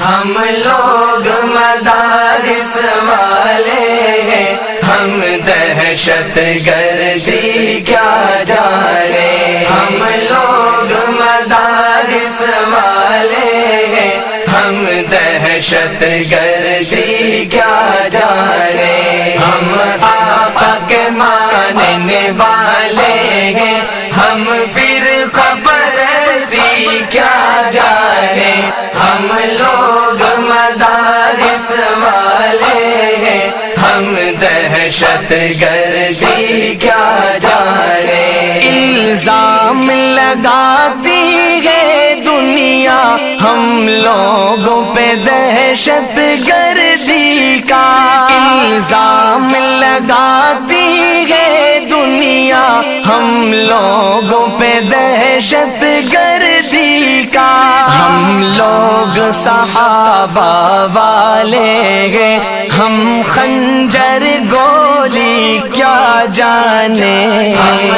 ہم لوگ مدارس والے ہیں، ہم دہشت گردی کیا جانے. ہم لوگ مدارس والے ہیں، ہم دہشت گردی کیا جانے. ہم آقا کے ماننے والے ہیں، ہم فرقہ پرستی کیا جانے. ہم لوگ مدارس والے ہیں، ہم دہشت گردی کیا جانے. الزام لگاتی ہے دنیا ہم لوگوں پہ دہشت گردی کا. الزام لگاتی ہے دنیا ہم لوگوں پہ دہشت گردی کا. ہم لوگ صحابہ والے ہیں، ہم خنجر گولی کیا جانے. ہم